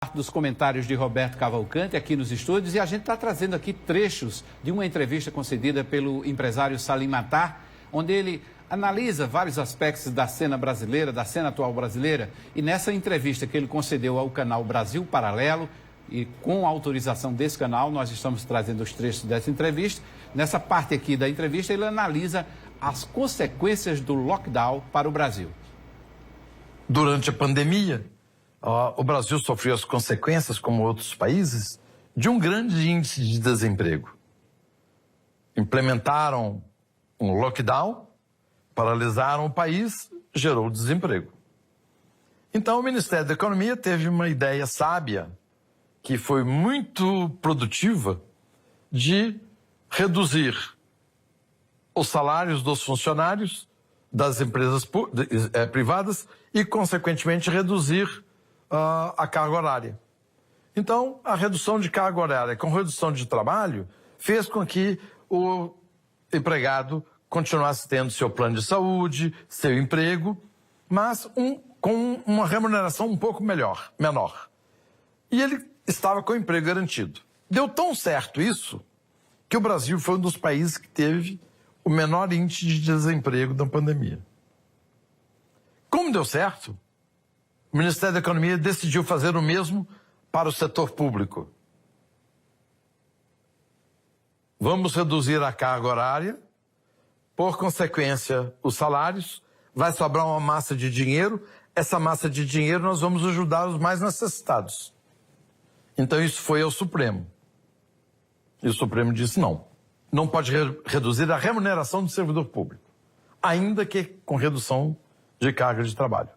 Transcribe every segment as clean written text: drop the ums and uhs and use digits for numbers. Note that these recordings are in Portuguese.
Parte dos comentários de Roberto Cavalcante aqui nos estúdios, e a gente está trazendo aqui trechos de uma entrevista concedida pelo empresário Salim Matar, onde ele analisa vários aspectos da cena brasileira, da cena atual brasileira, e nessa entrevista que ele concedeu ao canal Brasil Paralelo, e com a autorização desse canal, nós estamos trazendo os trechos dessa entrevista. Nessa parte aqui da entrevista, ele analisa as consequências do lockdown para o Brasil. Durante a pandemia, o Brasil sofreu as consequências, como outros países, de um grande índice de desemprego. Implementaram um lockdown, paralisaram o país, gerou desemprego. Então o Ministério da Economia teve uma ideia sábia, que foi muito produtiva, de reduzir os salários dos funcionários das empresas privadas e, consequentemente, reduzir a carga horária. Então, a redução de carga horária com redução de trabalho fez com que o empregado continuasse tendo seu plano de saúde, seu emprego, mas com uma remuneração um pouco menor. E ele estava com o emprego garantido. Deu tão certo isso que o Brasil foi um dos países que teve o menor índice de desemprego da pandemia. Como deu certo, o Ministério da Economia decidiu fazer o mesmo para o setor público. Vamos reduzir a carga horária, por consequência, os salários, vai sobrar uma massa de dinheiro, essa massa de dinheiro nós vamos ajudar os mais necessitados. Então isso foi ao Supremo. E o Supremo disse não pode reduzir a remuneração do servidor público, ainda que com redução de carga de trabalho.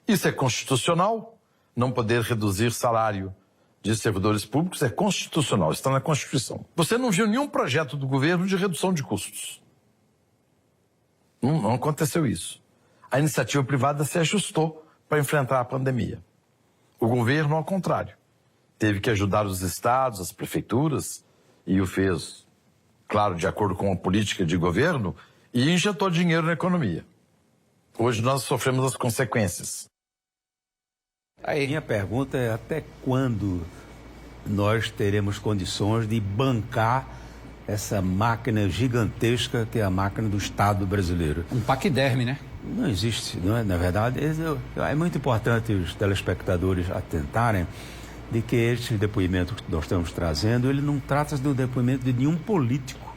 Isso é constitucional, não poder reduzir salário de servidores públicos é constitucional, está na Constituição. Você não viu nenhum projeto do governo de redução de custos. Não aconteceu isso. A iniciativa privada se ajustou para enfrentar a pandemia. O governo, ao contrário, teve que ajudar os estados, as prefeituras, e o fez, claro, de acordo com a política de governo, e injetou dinheiro na economia. Hoje nós sofremos as consequências. Aí, minha pergunta é até quando nós teremos condições de bancar essa máquina gigantesca que é a máquina do Estado brasileiro? Um paquiderme, né? Não existe, não é? Na verdade, é muito importante os telespectadores atentarem de que este depoimento que nós estamos trazendo, ele não trata de um depoimento de nenhum político.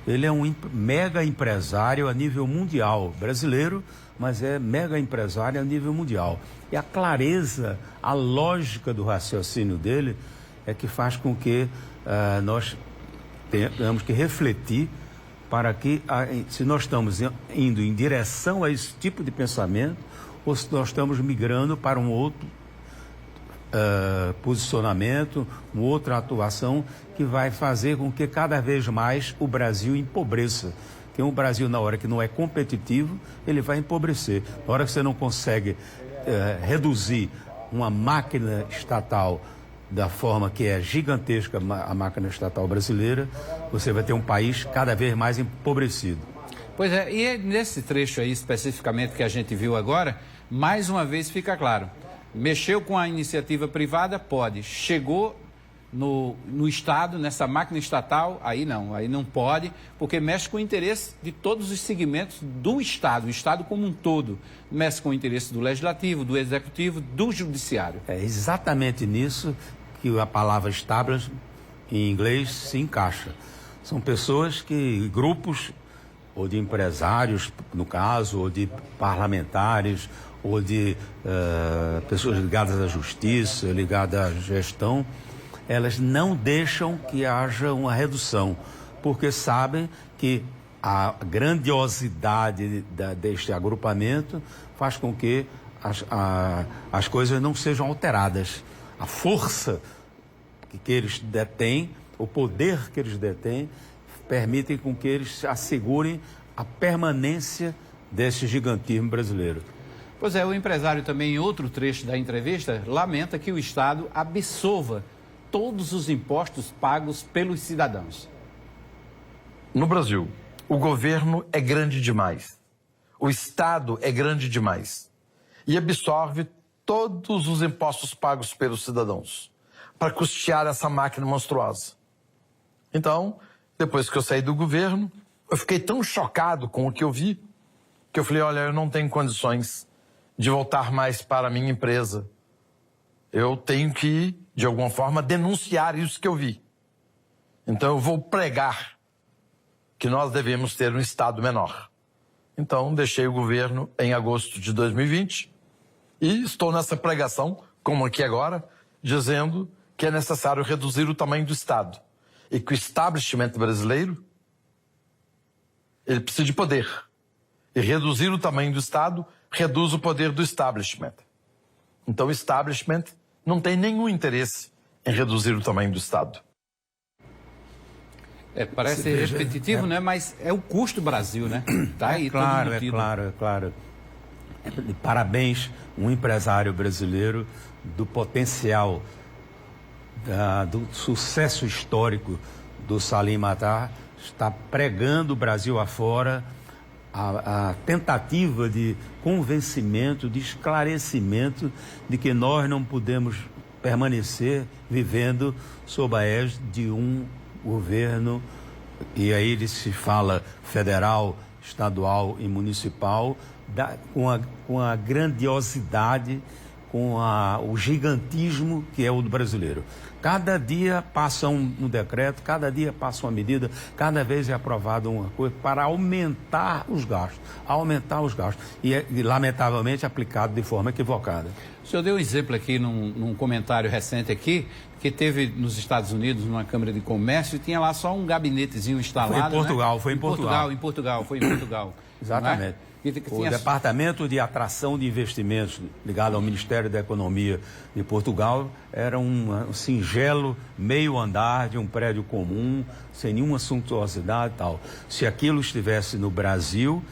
Ele é um mega empresário a nível mundial, brasileiro, mas é mega empresário a nível mundial. E a clareza, a lógica do raciocínio dele é que faz com que nós tenhamos que refletir para que, se nós estamos indo em direção a esse tipo de pensamento, ou se nós estamos migrando para um outro posicionamento, uma outra atuação que vai fazer com que cada vez mais o Brasil empobreça. Porque o Brasil, na hora que não é competitivo, ele vai empobrecer. Na hora que você não consegue reduzir uma máquina estatal da forma que é gigantesca a máquina estatal brasileira, você vai ter um país cada vez mais empobrecido. Pois é, e nesse trecho aí especificamente que a gente viu agora, mais uma vez fica claro. Mexeu com a iniciativa privada, pode. Chegou no Estado, nessa máquina estatal, aí não pode, porque mexe com o interesse de todos os segmentos do Estado, o Estado como um todo. Mexe com o interesse do Legislativo, do Executivo, do Judiciário. É exatamente nisso que a palavra establishment, em inglês, se encaixa. São pessoas grupos, ou de empresários, no caso, ou de parlamentares, ou de pessoas ligadas à justiça, ligadas à gestão, elas não deixam que haja uma redução, porque sabem que a grandiosidade deste agrupamento faz com que as coisas não sejam alteradas. A força que eles detêm, o poder que eles detêm, permitem com que eles assegurem a permanência desse gigantismo brasileiro. Pois é, o empresário também, em outro trecho da entrevista, lamenta que o Estado absolva todos os impostos pagos pelos cidadãos. No Brasil, o governo é grande demais. O Estado é grande demais. E absorve todos os impostos pagos pelos cidadãos para custear essa máquina monstruosa. Então, depois que eu saí do governo, eu fiquei tão chocado com o que eu vi, que eu falei, olha, eu não tenho condições de voltar mais para a minha empresa. Eu tenho que, de alguma forma, denunciar isso que eu vi. Então eu vou pregar que nós devemos ter um Estado menor. Então deixei o governo em agosto de 2020 e estou nessa pregação, como aqui agora, dizendo que é necessário reduzir o tamanho do Estado. E que o establishment brasileiro, ele precisa de poder. E reduzir o tamanho do Estado reduz o poder do establishment. Então o establishment não tem nenhum interesse em reduzir o tamanho do Estado. Parece repetitivo, né? Mas é o custo do Brasil, né? Tá aí, claro, é claro. Parabéns, um empresário brasileiro do potencial, do sucesso histórico do Salim Matar, está pregando o Brasil afora a tentativa de convencimento, de esclarecimento de que nós não podemos permanecer vivendo sob a égide de um governo, e aí ele se fala federal, estadual e municipal, com a grandiosidade, com o gigantismo que é o do brasileiro. Cada dia passa um decreto, cada dia passa uma medida, cada vez é aprovada uma coisa para aumentar os gastos. E lamentavelmente aplicado de forma equivocada. O senhor deu um exemplo aqui num comentário recente aqui, que teve nos Estados Unidos, numa Câmara de Comércio, e tinha lá só um gabinetezinho instalado. Foi em Portugal. Foi em Portugal. Exatamente. O Departamento de Atração de Investimentos, ligado ao Ministério da Economia de Portugal, era um singelo meio andar de um prédio comum, sem nenhuma suntuosidade e tal. Se aquilo estivesse no Brasil,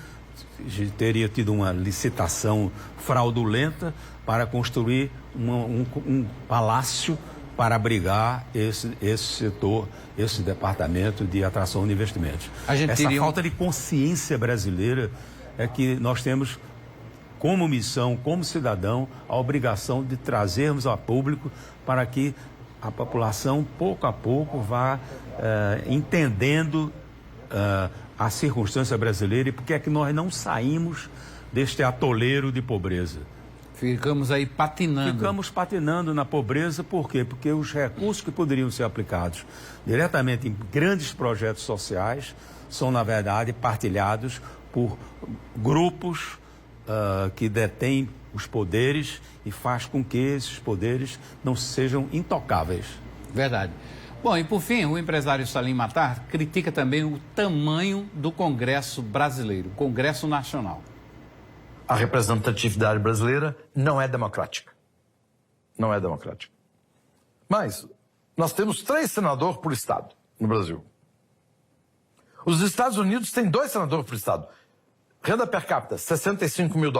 teria tido uma licitação fraudulenta para construir um palácio para abrigar esse setor, esse Departamento de Atração de Investimentos. Essa falta de consciência brasileira é que nós temos como missão, como cidadão, a obrigação de trazermos a público para que a população, pouco a pouco, vá entendendo a circunstância brasileira e por que é que nós não saímos deste atoleiro de pobreza. Ficamos aí patinando. Ficamos patinando na pobreza, por quê? Porque os recursos que poderiam ser aplicados diretamente em grandes projetos sociais são, na verdade, partilhados por grupos que detêm os poderes e faz com que esses poderes não sejam intocáveis. Verdade. Bom, e por fim, o empresário Salim Matar critica também o tamanho do Congresso brasileiro, Congresso Nacional. A representatividade brasileira não é democrática. Não é democrática. Mas nós temos 3 senadores por estado no Brasil. Os Estados Unidos têm 2 senadores por estado. Renda per capita, $65 mil.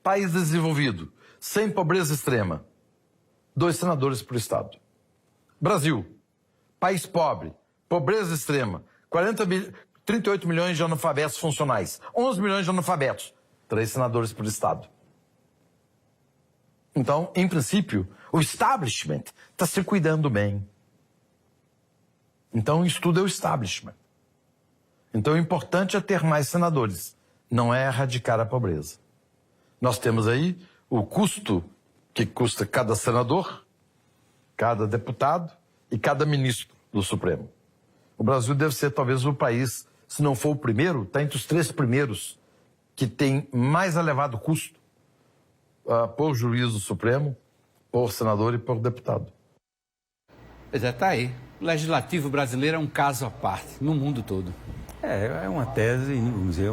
País desenvolvido, sem pobreza extrema, 2 senadores por estado. Brasil, país pobre, pobreza extrema, 38 milhões de analfabetos funcionais, 11 milhões de analfabetos, 3 senadores por estado. Então, em princípio, o establishment está se cuidando bem. Então, isso tudo é o establishment. Então, o importante é ter mais senadores, não é erradicar a pobreza. Nós temos aí o custo que custa cada senador, cada deputado e cada ministro do Supremo. O Brasil deve ser talvez o país, se não for o primeiro, está entre os 3 primeiros que tem mais elevado custo por juiz do Supremo, por senador e por deputado. Pois é, está aí. O legislativo brasileiro é um caso à parte, no mundo todo. É uma tese, vamos dizer,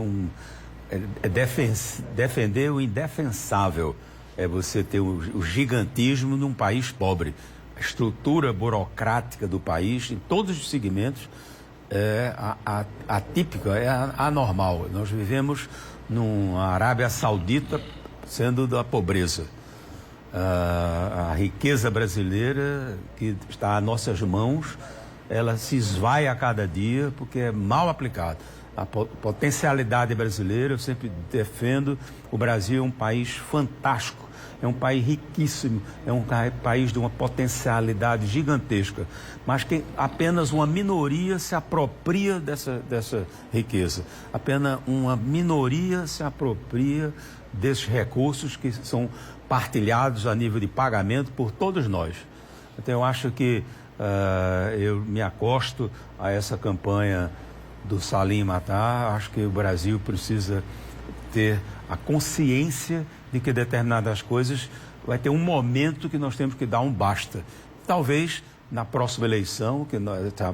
defender o indefensável. É você ter o gigantismo num país pobre. A estrutura burocrática do país, em todos os segmentos, é atípica, é anormal. Nós vivemos numa Arábia Saudita sendo da pobreza. A riqueza brasileira que está às nossas mãos, ela se esvai a cada dia porque é mal aplicada. A potencialidade brasileira, eu sempre defendo, o Brasil é um país fantástico é um país riquíssimo, é um país de uma potencialidade gigantesca, mas que apenas uma minoria se apropria dessa riqueza. Apenas uma minoria se apropria desses recursos que são partilhados a nível de pagamento por todos nós. Então eu acho que eu me acosto a essa campanha do Salim Matar. Acho que o Brasil precisa ter a consciência de que determinadas coisas vai ter um momento que nós temos que dar um basta. Talvez na próxima eleição,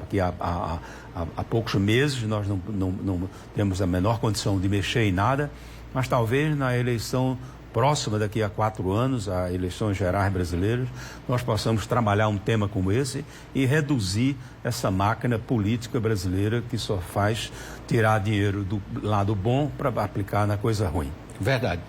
que há poucos meses nós não temos a menor condição de mexer em nada, mas talvez na eleição próxima, daqui a 4 anos, a eleições gerais brasileiras, nós possamos trabalhar um tema como esse e reduzir essa máquina política brasileira que só faz tirar dinheiro do lado bom para aplicar na coisa ruim. Verdade.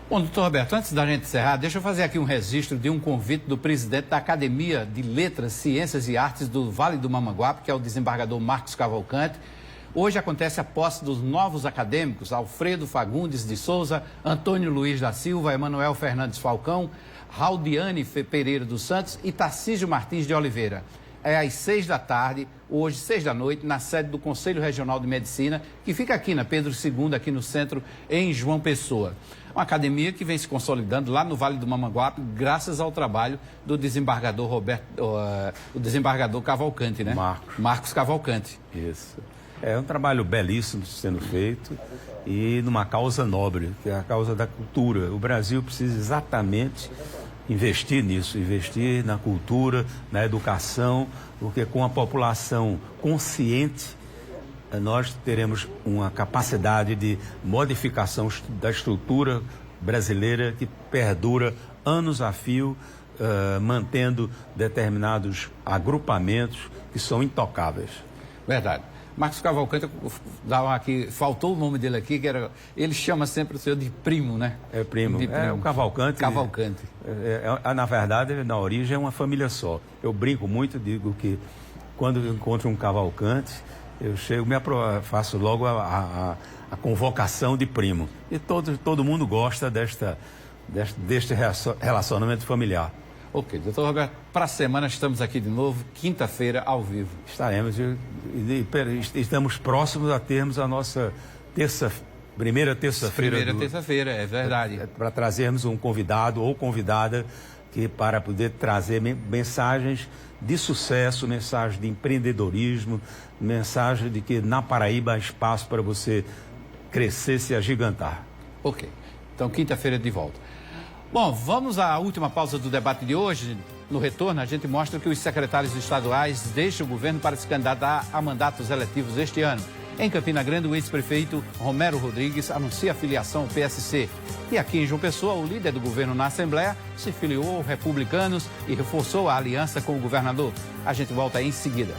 Bom, doutor Roberto, antes da gente encerrar, deixa eu fazer aqui um registro de um convite do presidente da Academia de Letras, Ciências e Artes do Vale do Mamanguape, que é o desembargador Marcos Cavalcante. Hoje acontece a posse dos novos acadêmicos, Alfredo Fagundes de Souza, Antônio Luiz da Silva, Emanuel Fernandes Falcão, Raudiane Pereira dos Santos e Tarcísio Martins de Oliveira. É às 6 da tarde, hoje 6 da noite, na sede do Conselho Regional de Medicina, que fica aqui na Pedro II, aqui no centro, em João Pessoa. Uma academia que vem se consolidando lá no Vale do Mamanguape, graças ao trabalho do desembargador o desembargador Cavalcante, né? Marcos Cavalcante. Isso. É um trabalho belíssimo sendo feito e numa causa nobre, que é a causa da cultura. O Brasil precisa exatamente investir nisso, investir na cultura, na educação, porque com a população consciente, nós teremos uma capacidade de modificação da estrutura brasileira que perdura anos a fio, mantendo determinados agrupamentos que são intocáveis. Verdade. Marcos Cavalcante, faltou o nome dele aqui, que era, ele chama sempre o senhor de primo, né? É primo. É o Cavalcante. Cavalcante. Na verdade, na origem é uma família só. Eu brinco muito, digo que quando eu encontro um Cavalcante, eu chego, faço logo a convocação de primo. E todo mundo gosta deste relacionamento familiar. Ok, doutor Roberto, para a semana estamos aqui de novo, quinta-feira, ao vivo. Estaremos, estamos próximos a termos a nossa primeira terça-feira. Primeira terça-feira, é verdade. Para trazermos um convidado ou convidada para poder trazer mensagens de sucesso, mensagens de empreendedorismo, mensagem de que na Paraíba há espaço para você crescer, se agigantar. Ok, então quinta-feira de volta. Bom, vamos à última pausa do debate de hoje. No retorno, a gente mostra que os secretários estaduais deixam o governo para se candidatar a mandatos eletivos este ano. Em Campina Grande, o ex-prefeito Romero Rodrigues anuncia a filiação ao PSC. E aqui em João Pessoa, o líder do governo na Assembleia se filiou aos republicanos e reforçou a aliança com o governador. A gente volta aí em seguida.